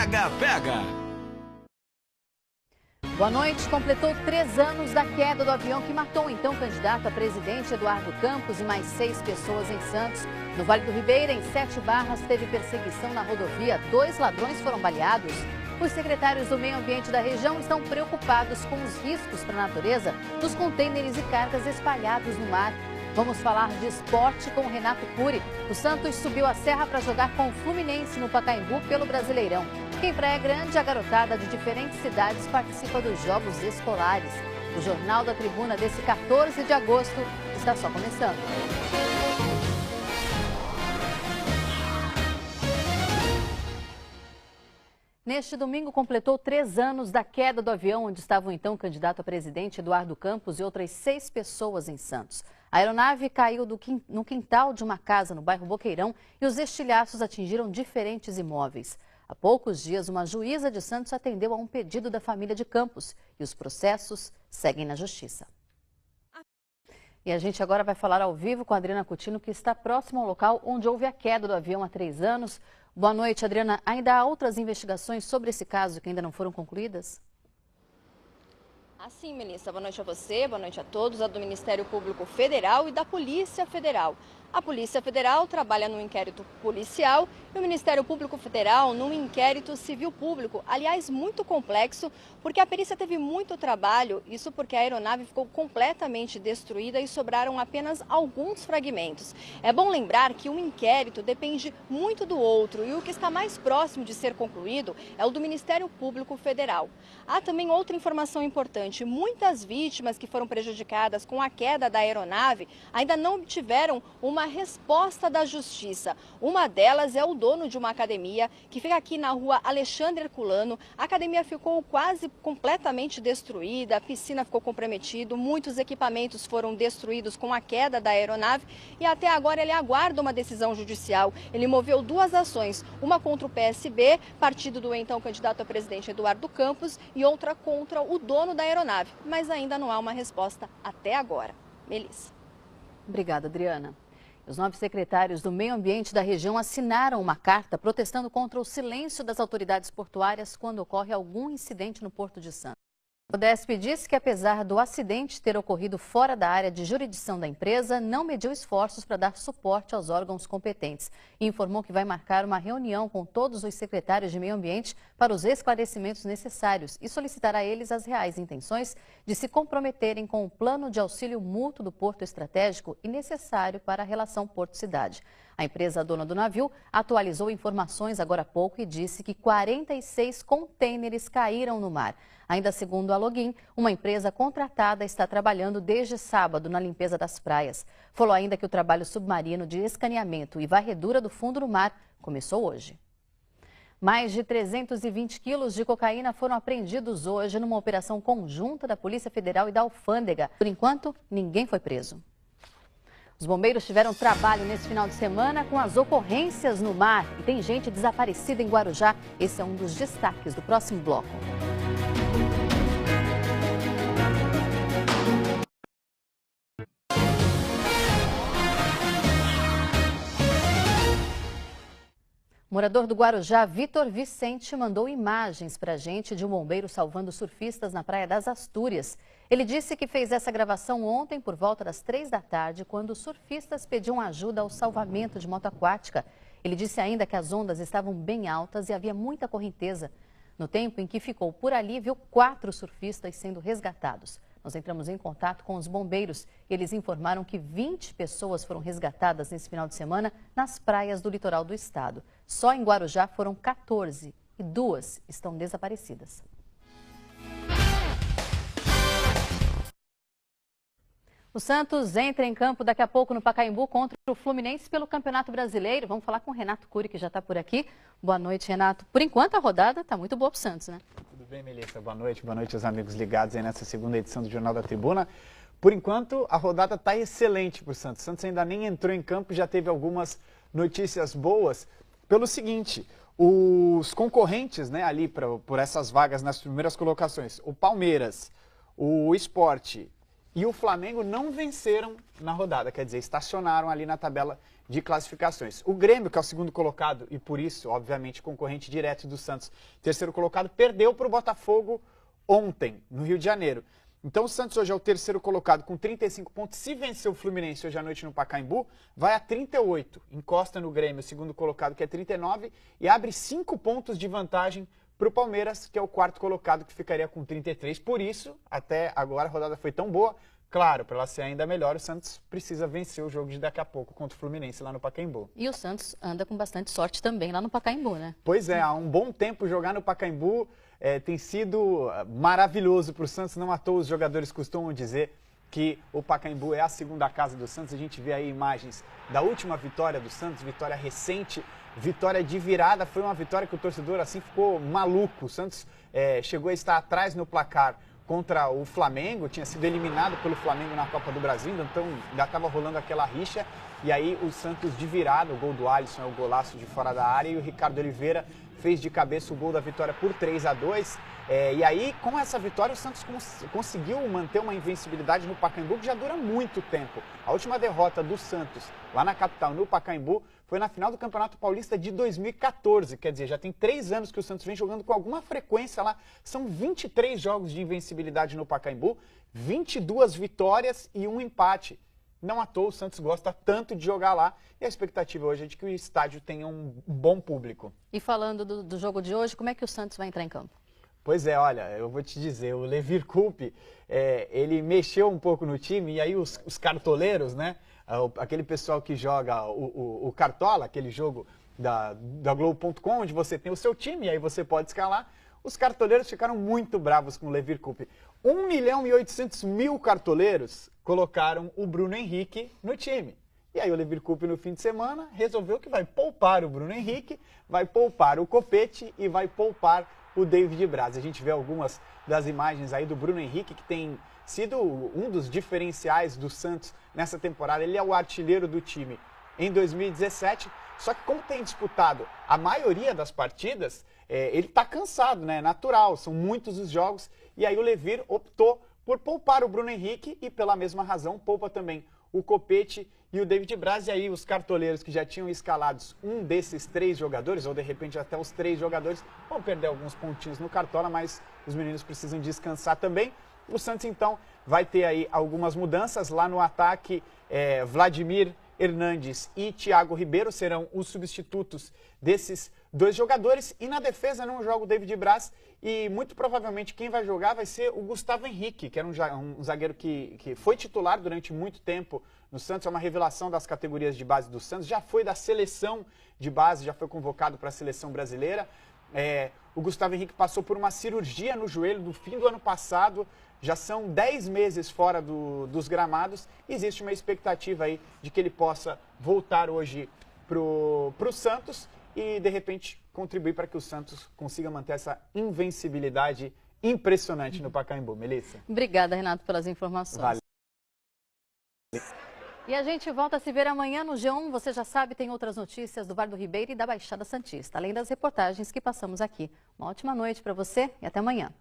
Pega, pega! Boa noite. Completou 3 anos da queda do avião que matou o então candidato a presidente Eduardo Campos e mais 6 pessoas em Santos. No Vale do Ribeira, em 7 Barras, teve perseguição na rodovia. 2 ladrões foram baleados. Os secretários do meio ambiente da região estão preocupados com os riscos para a natureza dos contêineres e cargas espalhados no mar. Vamos falar de esporte com o Renato Cury. O Santos subiu a serra para jogar com o Fluminense no Pacaembu pelo Brasileirão. Em Praia Grande, a garotada de diferentes cidades participa dos Jogos Escolares. O Jornal da Tribuna desse 14 de agosto está só começando. Neste domingo, completou 3 anos da queda do avião onde estava o então candidato a presidente Eduardo Campos e outras 6 pessoas em Santos. A aeronave caiu no quintal de uma casa no bairro Boqueirão e os estilhaços atingiram diferentes imóveis. Há poucos dias, uma juíza de Santos atendeu a um pedido da família de Campos e os processos seguem na justiça. E a gente agora vai falar ao vivo com a Adriana Coutinho, que está próximo ao local onde houve a queda do avião há 3 anos. Boa noite, Adriana. Ainda há outras investigações sobre esse caso que ainda não foram concluídas? Sim, Melissa. Boa noite a você, boa noite a todos, a do Ministério Público Federal e da Polícia Federal. A Polícia Federal trabalha no inquérito policial e o Ministério Público Federal num inquérito civil público. Aliás, muito complexo, porque a perícia teve muito trabalho, isso porque a aeronave ficou completamente destruída e sobraram apenas alguns fragmentos. É bom lembrar que um inquérito depende muito do outro e o que está mais próximo de ser concluído é o do Ministério Público Federal. Há também outra informação importante. Muitas vítimas que foram prejudicadas com a queda da aeronave ainda não obtiveram uma resposta da justiça. Uma delas é o dono de uma academia que fica aqui na rua Alexandre Herculano. A academia ficou quase completamente destruída, a piscina ficou comprometida, muitos equipamentos foram destruídos com a queda da aeronave e até agora ele aguarda uma decisão judicial. Ele moveu 2 ações, uma contra o PSB, partido do então candidato a presidente Eduardo Campos, e outra contra o dono da aeronave, mas ainda não há uma resposta até agora. Melissa. Obrigada, Adriana. Os 9 secretários do meio ambiente da região assinaram uma carta protestando contra o silêncio das autoridades portuárias quando ocorre algum incidente no Porto de Santos. O DESP disse que, apesar do acidente ter ocorrido fora da área de jurisdição da empresa, não mediu esforços para dar suporte aos órgãos competentes e informou que vai marcar uma reunião com todos os secretários de meio ambiente para os esclarecimentos necessários e solicitar a eles as reais intenções de se comprometerem com o plano de auxílio mútuo do Porto Estratégico e necessário para a relação Porto-Cidade. A empresa dona do navio atualizou informações agora há pouco e disse que 46 contêineres caíram no mar. Ainda segundo a Login, uma empresa contratada está trabalhando desde sábado na limpeza das praias. Falou ainda que o trabalho submarino de escaneamento e varredura do fundo do mar começou hoje. Mais de 320 quilos de cocaína foram apreendidos hoje numa operação conjunta da Polícia Federal e da Alfândega. Por enquanto, ninguém foi preso. Os bombeiros tiveram trabalho nesse final de semana com as ocorrências no mar e tem gente desaparecida em Guarujá. Esse é um dos destaques do próximo bloco. Morador do Guarujá, Vitor Vicente, mandou imagens para a gente de um bombeiro salvando surfistas na Praia das Astúrias. Ele disse que fez essa gravação ontem por volta das 3 da tarde, quando os surfistas pediam ajuda ao salvamento de moto aquática. Ele disse ainda que as ondas estavam bem altas e havia muita correnteza. No tempo em que ficou por ali, viu 4 surfistas sendo resgatados. Nós entramos em contato com os bombeiros e eles informaram que 20 pessoas foram resgatadas nesse final de semana nas praias do litoral do estado. Só em Guarujá foram 14 e 2 estão desaparecidas. O Santos entra em campo daqui a pouco no Pacaembu contra o Fluminense pelo Campeonato Brasileiro. Vamos falar com o Renato Cury, que já está por aqui. Boa noite, Renato. Por enquanto, a rodada está muito boa para o Santos, né? Tudo bem, Melissa? Boa noite aos amigos ligados aí nessa segunda edição do Jornal da Tribuna. Por enquanto, a rodada está excelente para o Santos. O Santos ainda nem entrou em campo, já teve algumas notícias boas. Pelo seguinte, os concorrentes, né, ali por essas vagas nas primeiras colocações, o Palmeiras, o Sport e o Flamengo não venceram na rodada, quer dizer, estacionaram ali na tabela de classificações. O Grêmio, que é o segundo colocado e por isso, obviamente, concorrente direto do Santos, terceiro colocado, perdeu para o Botafogo ontem, no Rio de Janeiro. Então o Santos hoje é o terceiro colocado com 35 pontos. Se vencer o Fluminense hoje à noite no Pacaembu, vai a 38. Encosta no Grêmio, o segundo colocado, que é 39, e abre 5 pontos de vantagem para o Palmeiras, que é o quarto colocado, que ficaria com 33. Por isso, até agora a rodada foi tão boa. Claro, para ela ser ainda melhor, o Santos precisa vencer o jogo de daqui a pouco contra o Fluminense lá no Pacaembu. E o Santos anda com bastante sorte também lá no Pacaembu, né? Pois é, há um bom tempo jogar no Pacaembu tem sido maravilhoso para o Santos. Não à toa os jogadores costumam dizer que o Pacaembu é a segunda casa do Santos. A gente vê aí imagens da última vitória do Santos, vitória recente, vitória de virada. Foi uma vitória que o torcedor assim ficou maluco. O Santos chegou a estar atrás no placar contra o Flamengo, tinha sido eliminado pelo Flamengo na Copa do Brasil, então já estava rolando aquela rixa, e aí o Santos de virada, o gol do Alisson é o golaço de fora da área, e o Ricardo Oliveira fez de cabeça o gol da vitória por 3-2, e aí com essa vitória o Santos conseguiu manter uma invencibilidade no Pacaembu que já dura muito tempo. A última derrota do Santos lá na capital, no Pacaembu, foi na final do Campeonato Paulista de 2014, quer dizer, já tem 3 anos que o Santos vem jogando com alguma frequência lá. São 23 jogos de invencibilidade no Pacaembu, 22 vitórias e 1 empate. Não à toa o Santos gosta tanto de jogar lá e a expectativa hoje é de que o estádio tenha um bom público. E falando do jogo de hoje, como é que o Santos vai entrar em campo? Pois é, olha, eu vou te dizer, o Levir Coupe, ele mexeu um pouco no time e aí os cartoleiros, né? Aquele pessoal que joga o Cartola, aquele jogo da Globo.com, onde você tem o seu time e aí você pode escalar. Os cartoleiros ficaram muito bravos com o Levir Coupe. 1.800.000 cartoleiros colocaram o Bruno Henrique no time. E aí o Levir Coupe no fim de semana resolveu que vai poupar o Bruno Henrique, vai poupar o Copete e vai poupar o David Braz. A gente vê algumas das imagens aí do Bruno Henrique, que tem sido um dos diferenciais do Santos nessa temporada. Ele é o artilheiro do time em 2017, só que como tem disputado a maioria das partidas, ele está cansado, né? Natural, são muitos os jogos, e aí o Levir optou por poupar o Bruno Henrique e pela mesma razão poupa também o Copete e o David Braz. E aí os cartoleiros que já tinham escalados um desses 3 jogadores, ou de repente até os 3 jogadores, vão perder alguns pontinhos no Cartola, mas os meninos precisam descansar também. O Santos, então, vai ter aí algumas mudanças lá no ataque. Vladimir Hernandes e Thiago Ribeiro serão os substitutos desses 2 jogadores. E na defesa não joga o David Braz e muito provavelmente quem vai jogar vai ser o Gustavo Henrique, que era um zagueiro que foi titular durante muito tempo no Santos. É uma revelação das categorias de base do Santos, já foi da seleção de base, já foi convocado para a seleção brasileira. O Gustavo Henrique passou por uma cirurgia no joelho no fim do ano passado, já são 10 meses fora dos gramados. Existe uma expectativa aí de que ele possa voltar hoje pro Santos e, de repente, contribuir para que o Santos consiga manter essa invencibilidade impressionante no Pacaembu. Melissa? Obrigada, Renato, pelas informações. Valeu. E a gente volta a se ver amanhã no G1. Você já sabe, tem outras notícias do Vale do Ribeira e da Baixada Santista, além das reportagens que passamos aqui. Uma ótima noite para você e até amanhã.